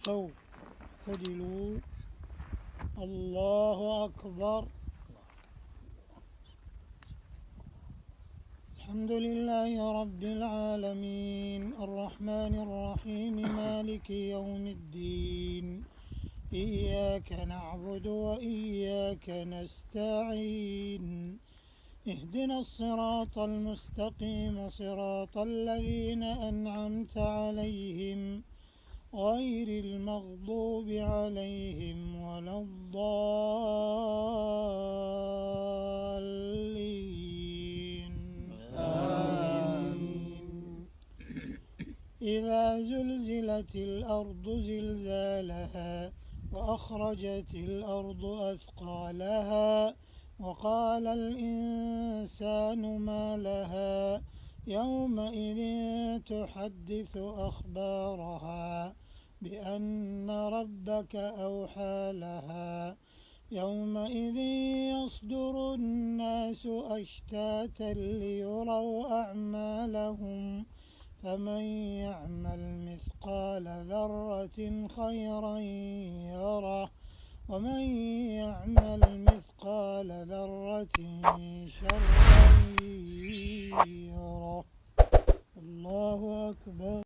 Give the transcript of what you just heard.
استووا اعتدلوا. الله أكبر. الحمد لله رب العالمين الرحمن الرحيم مالك يوم الدين إياك نعبد وإياك نستعين اهدنا الصراط المستقيم صراط الذين أنعمت عليهم غير المغضوب عليهم ولا الضالين آمين. إذا زلزلت الأرض زلزالها وأخرجت الأرض أثقالها وقال الإنسان ما لها يومئذ تحدث أخبارها بأن ربك أوحى لها يومئذ يصدر الناس أشتاتا ليروا أعمالهم فمن يعمل مثقال ذرة خيرا يره ومن يعمل مثقال ذرة شرا يره. الله أكبر.